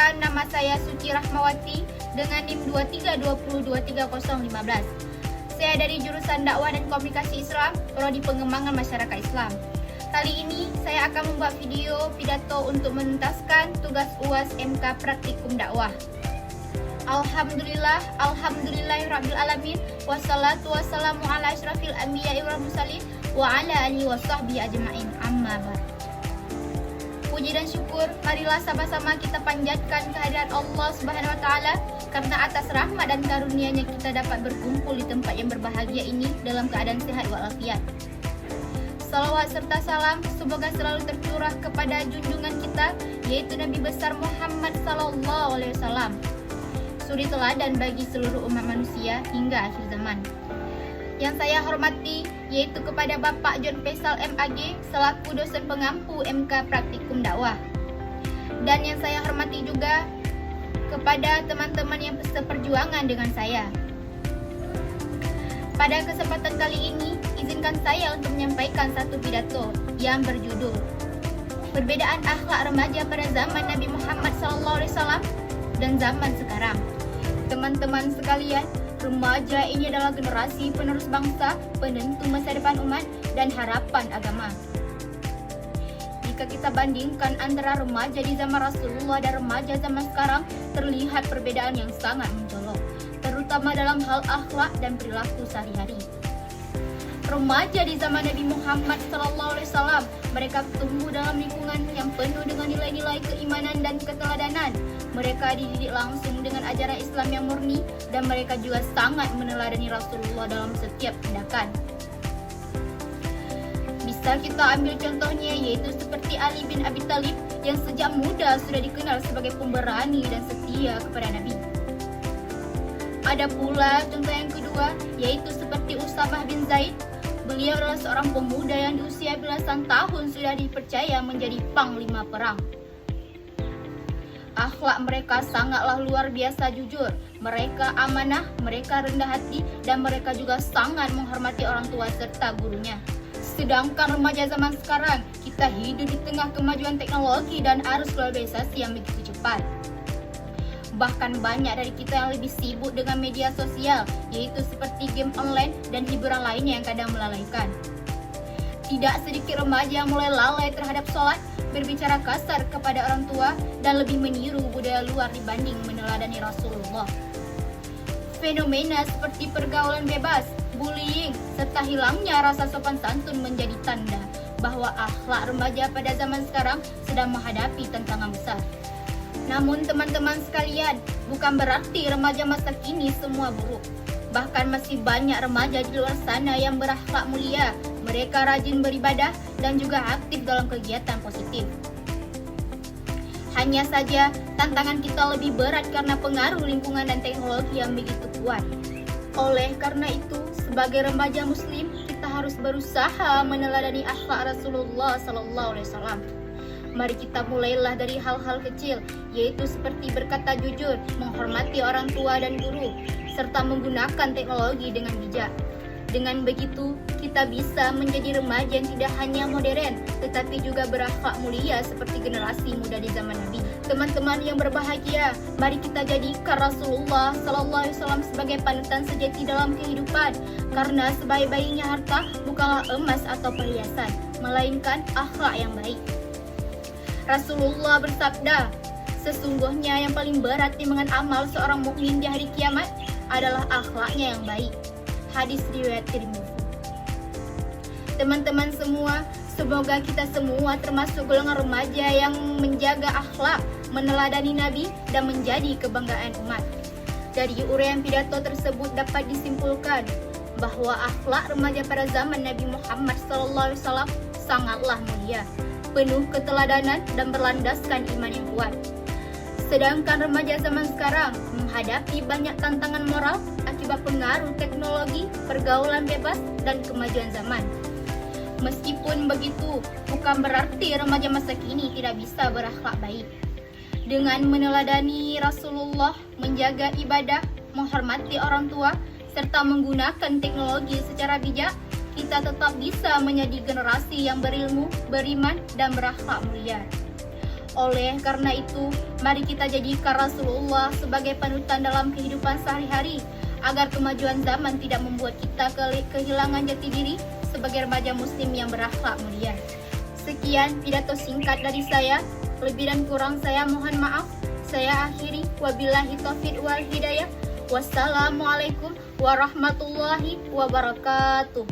Perkenalkan, nama saya Suci Rahmawati dengan NIM 2320230015. Saya dari jurusan Dakwah dan Komunikasi Islam, Prodi Pengembangan Masyarakat Islam. Kali ini saya akan membuat video pidato untuk menuntaskan tugas UAS MK Praktikum Dakwah. Alhamdulillahirabbil alamin, wassalatu wassalamu ala asyrafil anbiya'i wal mursalin wa ala alihi washabbihi ajmain. Amma ba'd. Puji dan syukur marilah sama-sama kita panjatkan kehadirat Allah Subhanahu wa taala, karena atas rahmat dan karunia-Nya kita dapat berkumpul di tempat yang berbahagia ini dalam keadaan sehat walafiat. Salawat serta salam semoga selalu tercurah kepada junjungan kita, yaitu Nabi besar Muhammad sallallahu alaihi wasallam, suri teladan bagi seluruh umat manusia hingga akhir zaman. Yang saya hormati yaitu kepada Bapak John Faisal MAG selaku dosen pengampu MK Praktikum Dakwah. Dan yang saya hormati juga kepada teman-teman yang seperjuangan dengan saya. Pada kesempatan kali ini, izinkan saya untuk menyampaikan satu pidato yang berjudul Perbedaan Akhlak Remaja pada Zaman Nabi Muhammad SAW dan Zaman Sekarang. Teman-teman sekalian, remaja ini adalah generasi penerus bangsa, penentu masa depan umat, dan harapan agama. Jika kita bandingkan antara remaja di zaman Rasulullah dan remaja zaman sekarang, terlihat perbedaan yang sangat mencolok, terutama dalam hal akhlak dan perilaku sehari-hari. Remaja di zaman Nabi Muhammad SAW, mereka tumbuh dalam lingkungan yang penuh dengan nilai-nilai keimanan dan keteladanan. Mereka dididik langsung dengan ajaran Islam yang murni, dan mereka juga sangat meneladani Rasulullah dalam setiap tindakan. Bisa kita ambil contohnya, yaitu seperti Ali bin Abi Thalib yang sejak muda sudah dikenal sebagai pemberani dan setia kepada Nabi. Ada pula contoh yang kedua, yaitu seperti Usamah bin Zaid. Beliau adalah seorang pemuda yang di usia belasan tahun sudah dipercaya menjadi panglima perang. Akhlak mereka sangatlah luar biasa jujur, mereka amanah, mereka rendah hati, dan mereka juga sangat menghormati orang tua serta gurunya. Sedangkan remaja zaman sekarang, kita hidup di tengah kemajuan teknologi dan arus globalisasi yang begitu cepat. Bahkan banyak dari kita yang lebih sibuk dengan media sosial, yaitu seperti game online dan hiburan lainnya yang kadang melalaikan. Tidak sedikit remaja yang mulai lalai terhadap sholat, berbicara kasar kepada orang tua, dan lebih meniru budaya luar dibanding meneladani Rasulullah. Fenomena seperti pergaulan bebas, bullying, serta hilangnya rasa sopan santun menjadi tanda bahwa akhlak remaja pada zaman sekarang sedang menghadapi tantangan besar. Namun teman-teman sekalian, bukan berarti remaja masa kini semua buruk. Bahkan masih banyak remaja di luar sana yang berakhlak mulia. Mereka rajin beribadah dan juga aktif dalam kegiatan positif. Hanya saja tantangan kita lebih berat karena pengaruh lingkungan dan teknologi yang begitu kuat. Oleh karena itu, sebagai remaja muslim, kita harus berusaha meneladani akhlak Rasulullah SAW. Mari kita mulailah dari hal-hal kecil, yaitu seperti berkata jujur, menghormati orang tua dan guru, serta menggunakan teknologi dengan bijak. Dengan begitu, kita bisa menjadi remaja yang tidak hanya modern, tetapi juga berakhlak mulia seperti generasi muda di zaman Nabi. Teman-teman yang berbahagia, mari kita jadikan Rasulullah SAW sebagai panutan sejati dalam kehidupan, karena sebaik-baiknya harta bukanlah emas atau perhiasan, melainkan akhlak yang baik. Rasulullah bersabda, sesungguhnya yang paling berat timbangan amal seorang mukmin di hari kiamat adalah akhlaknya yang baik. Hadis riwayat Tirmidzi. Teman-teman semua, semoga kita semua termasuk golongan remaja yang menjaga akhlak, meneladani Nabi, dan menjadi kebanggaan umat. Dari uraian pidato tersebut dapat disimpulkan bahwa akhlak remaja pada zaman Nabi Muhammad SAW sangatlah mulia, penuh keteladanan dan berlandaskan iman yang kuat. Sedangkan remaja zaman sekarang menghadapi banyak tantangan moral akibat pengaruh teknologi, pergaulan bebas, dan kemajuan zaman. Meskipun begitu, bukan berarti remaja masa kini tidak bisa berakhlak baik. Dengan meneladani Rasulullah, menjaga ibadah, menghormati orang tua, serta menggunakan teknologi secara bijak, kita tetap bisa menjadi generasi yang berilmu, beriman, dan berakhlak mulia. Oleh karena itu, mari kita jadikan Rasulullah sebagai panutan dalam kehidupan sehari-hari, agar kemajuan zaman tidak membuat kita kehilangan jati diri sebagai remaja muslim yang berakhlak mulia. Sekian pidato singkat dari saya, lebih dan kurang saya mohon maaf. Saya akhiri, wabillahi taufiq wal hidayah. Wassalamualaikum warahmatullahi wabarakatuh.